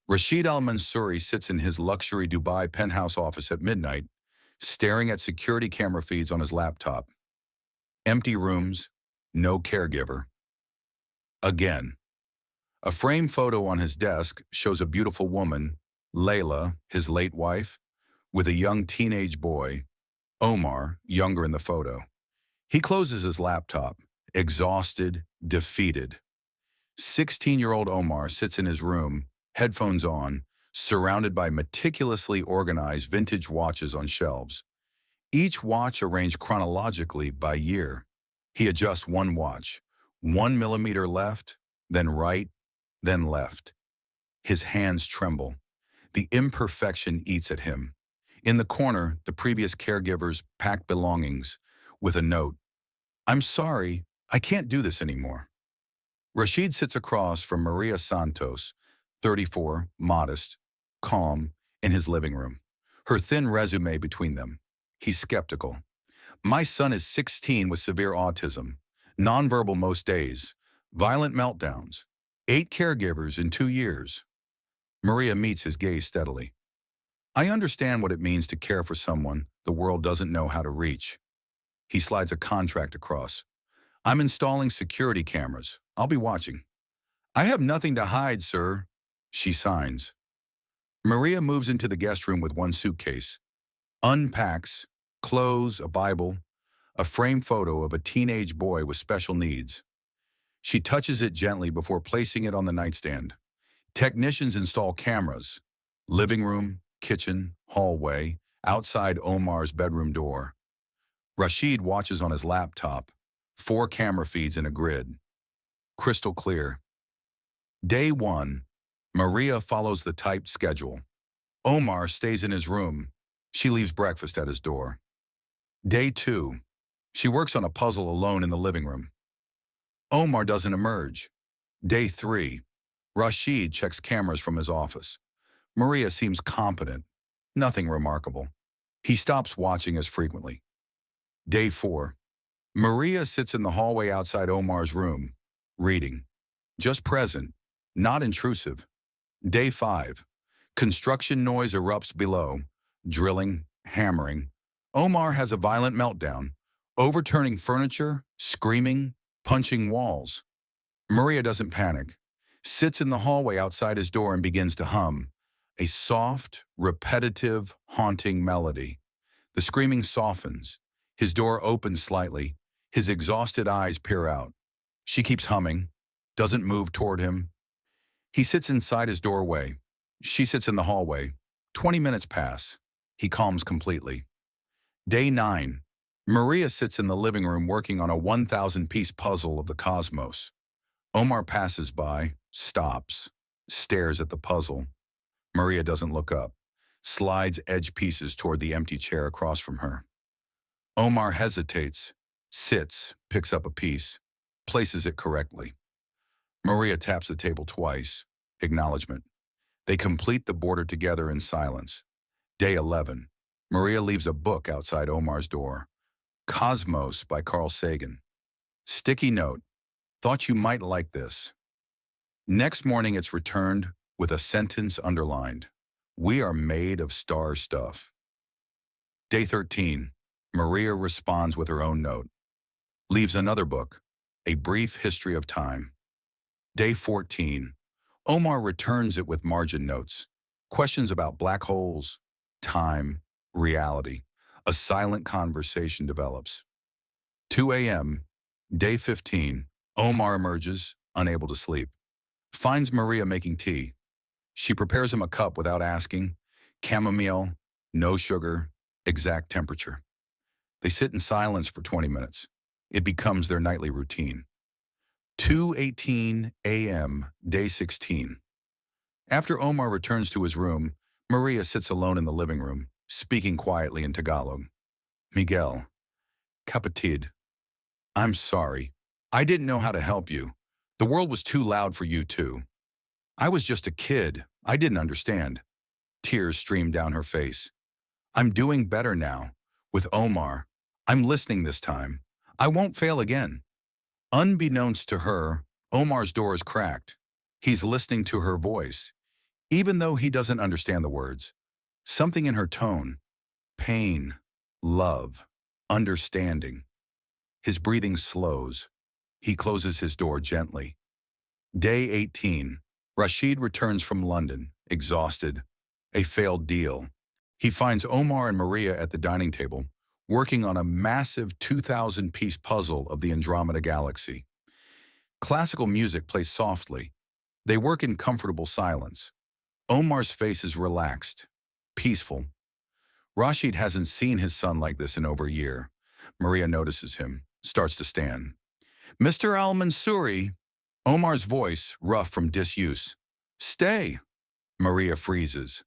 Rashid Al-Mansouri sits in his luxury Dubai penthouse office at midnight, staring at security camera feeds on his laptop. Empty rooms, no caregiver. Again. A frame photo on his desk shows a beautiful woman, Layla, his late wife, with a young teenage boy, Omar, younger in the photo. He closes his laptop, exhausted, defeated. 16-year-old Omar sits in his room, headphones on, surrounded by meticulously organized vintage watches on shelves. Each watch arranged chronologically by year. He adjusts one watch, 1 millimeter left, then right, then left. His hands tremble. The imperfection eats at him. In the corner, the previous caregivers pack belongings with a note. "I'm sorry, I can't do this anymore." Rashid sits across from Maria Santos, 34, modest, calm, in his living room. Her thin resume between them. He's skeptical. "My son is 16 with severe autism, nonverbal most days, violent meltdowns, 8 caregivers in 2 years. Maria meets his gaze steadily. "I understand what it means to care for someone the world doesn't know how to reach." He slides a contract across. "I'm installing security cameras. I'll be watching." "I have nothing to hide, sir." She signs. Maria moves into the guest room with one suitcase. Unpacks, clothes, a Bible, a framed photo of a teenage boy with special needs. She touches it gently before placing it on the nightstand. Technicians install cameras. Living room, kitchen, hallway, outside Omar's bedroom door. Rashid watches on his laptop, 4 camera feeds in a grid. Crystal clear. Day 1, Maria follows the typed schedule. Omar stays in his room. She leaves breakfast at his door. Day 2, she works on a puzzle alone in the living room. Omar doesn't emerge. Day 3, Rashid checks cameras from his office. Maria seems competent. Nothing remarkable. He stops watching as frequently. Day 4, Maria sits in the hallway outside Omar's room, reading. Just present, not intrusive. Day 5, construction noise erupts below, drilling, hammering. Omar has a violent meltdown, overturning furniture, screaming, punching walls. Maria doesn't panic, sits in the hallway outside his door and begins to hum, a soft, repetitive, haunting melody. The screaming softens. His door opens slightly. His exhausted eyes peer out. She keeps humming, doesn't move toward him. He sits inside his doorway. She sits in the hallway. 20 minutes pass. He calms completely. Day 9. Maria sits in the living room working on a 1,000-piece puzzle of the cosmos. Omar passes by, stops, stares at the puzzle. Maria doesn't look up, slides edge pieces toward the empty chair across from her. Omar hesitates, sits, picks up a piece, places it correctly. Maria taps the table twice, acknowledgement. They complete the border together in silence. Day 11. Maria leaves a book outside Omar's door. Cosmos by Carl Sagan. Sticky note. Thought you might like this. Next morning it's returned with a sentence underlined. We are made of star stuff. Day 13. Maria responds with her own note. Leaves another book, A Brief History of Time. Day 14. Omar returns it with margin notes. Questions about black holes, time, reality. A silent conversation develops. 2 a.m. Day 15. Omar emerges, unable to sleep. Finds Maria making tea. She prepares him a cup without asking. Chamomile, no sugar, exact temperature. They sit in silence for 20 minutes. It becomes their nightly routine. 2:18 a.m., day 16. After Omar returns to his room, Maria sits alone in the living room, speaking quietly in Tagalog. Miguel, kapatid, I'm sorry. I didn't know how to help you. The world was too loud for you too. I was just a kid. I didn't understand. Tears streamed down her face. I'm doing better now. With Omar, I'm listening this time. I won't fail again. Unbeknownst to her, Omar's door is cracked. He's listening to her voice. Even though he doesn't understand the words, something in her tone, pain, love, understanding. His breathing slows. He closes his door gently. Day 18. Rashid returns from London, exhausted. A failed deal. He finds Omar and Maria at the dining table, working on a massive 2,000-piece puzzle of the Andromeda Galaxy. Classical music plays softly. They work in comfortable silence. Omar's face is relaxed, peaceful. Rashid hasn't seen his son like this in over a year. Maria notices him, starts to stand. Mr. Al-Mansouri, Omar's voice, rough from disuse. Stay. Maria freezes.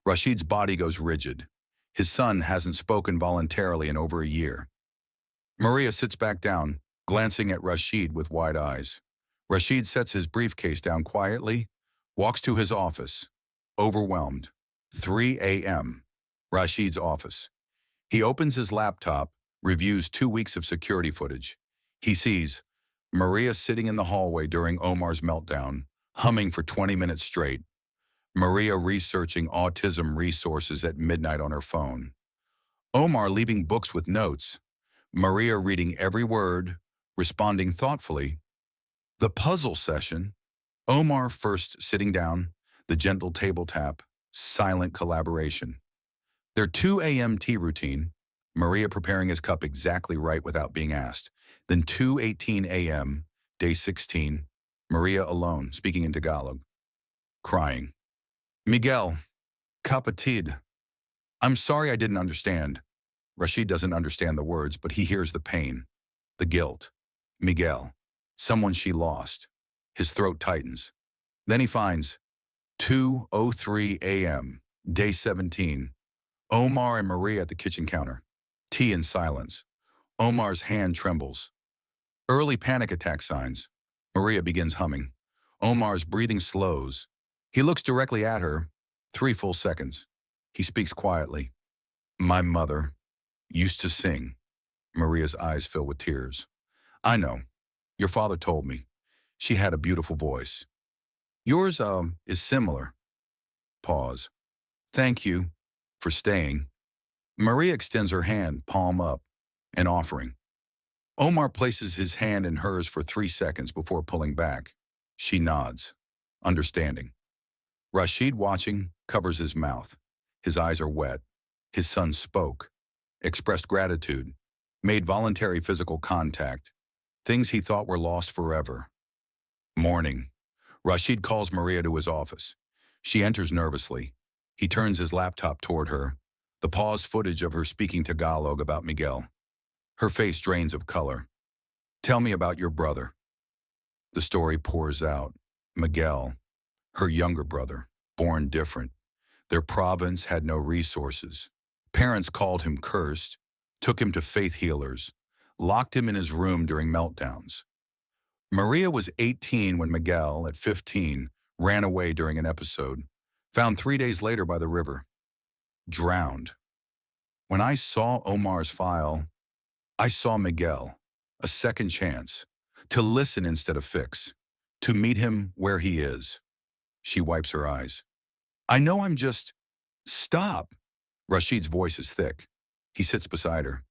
Rashid's body goes rigid. His son hasn't spoken voluntarily in over a year. Maria sits back down, glancing at Rashid with wide eyes. Rashid sets his briefcase down quietly, walks to his office. Overwhelmed. 3 a.m. Rashid's office. He opens his laptop, reviews 2 weeks of security footage. He sees Maria sitting in the hallway during Omar's meltdown, humming for 20 minutes straight. Maria researching autism resources at midnight on her phone. Omar leaving books with notes. Maria reading every word, responding thoughtfully. The puzzle session. Omar first sitting down, the gentle table tap, silent collaboration. Their 2 a.m. tea routine, Maria preparing his cup exactly right without being asked. Then 2:18 a.m., day 16, Maria alone, speaking in Tagalog, crying. Miguel, kapatid. I'm sorry I didn't understand. Rashid doesn't understand the words, but he hears the pain, the guilt. Miguel, someone she lost. His throat tightens. Then he finds 2:03 a.m., day 17. Omar and Maria at the kitchen counter. Tea in silence. Omar's hand trembles. Early panic attack signs. Maria begins humming. Omar's breathing slows. He looks directly at her. 3 full seconds. He speaks quietly. My mother used to sing. Maria's eyes fill with tears. I know. Your father told me. She had a beautiful voice. Yours, is similar. Pause. Thank you for staying. Maria extends her hand, palm up, an offering. Omar places his hand in hers for 3 seconds before pulling back. She nods, understanding. Rashid, watching, covers his mouth. His eyes are wet. His son spoke, expressed gratitude, made voluntary physical contact, things he thought were lost forever. Morning. Rashid calls Maria to his office. She enters nervously. He turns his laptop toward her, the paused footage of her speaking Tagalog about Miguel. Her face drains of color. Tell me about your brother. The story pours out. Miguel, her younger brother, born different. Their province had no resources. Parents called him cursed, took him to faith healers, locked him in his room during meltdowns. Maria was 18 when Miguel, at 15, ran away during an episode, found 3 days later by the river. Drowned. When I saw Omar's file, I saw Miguel, a second chance, to listen instead of fix, to meet him where he is. She wipes her eyes. I know I'm just... Stop! Rashid's voice is thick. He sits beside her.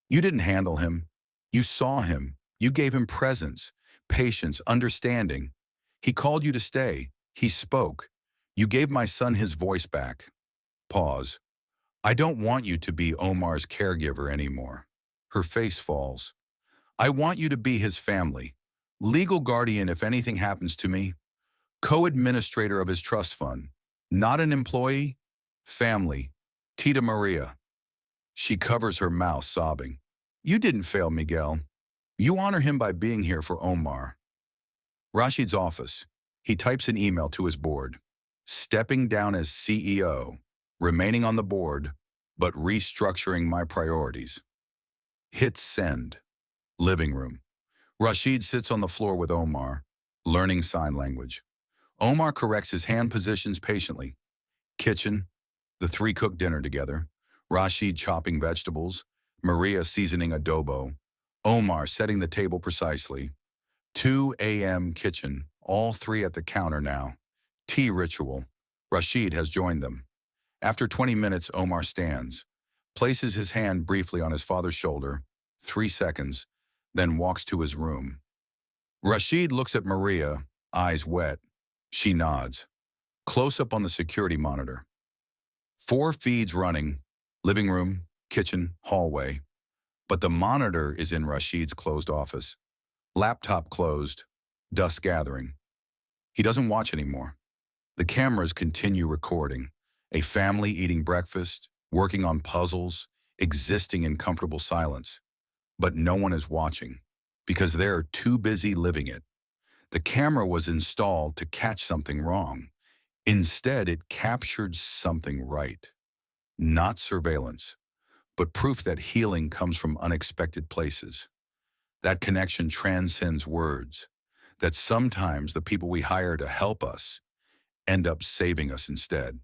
You didn't handle him. You saw him. You gave him presence, patience, understanding. He called you to stay. He spoke. You gave my son his voice back. Pause. I don't want you to be Omar's caregiver anymore. Her face falls. I want you to be his family. Legal guardian if anything happens to me. Co-administrator of his trust fund. Not an employee. Family. Tita Maria. She covers her mouth, sobbing. You didn't fail, Miguel. You honor him by being here for Omar. Rashid's office. He types an email to his board. Stepping down as CEO. Remaining on the board, but restructuring my priorities. Hit send. Living room. Rashid sits on the floor with Omar, learning sign language. Omar corrects his hand positions patiently. Kitchen. The 3 cook dinner together. Rashid chopping vegetables. Maria seasoning adobo. Omar setting the table precisely. 2 a.m. kitchen. All 3 at the counter now. Tea ritual. Rashid has joined them. After 20 minutes, Omar stands, places his hand briefly on his father's shoulder, 3 seconds, then walks to his room. Rashid looks at Maria, eyes wet. She nods. Close up on the security monitor. 4 feeds running, living room, kitchen, hallway. But the monitor is in Rashid's closed office. Laptop closed, dust gathering. He doesn't watch anymore. The cameras continue recording. A family eating breakfast, working on puzzles, existing in comfortable silence. But no one is watching, because they're too busy living it. The camera was installed to catch something wrong. Instead, it captured something right. Not surveillance, but proof that healing comes from unexpected places. That connection transcends words, that sometimes the people we hire to help us end up saving us instead.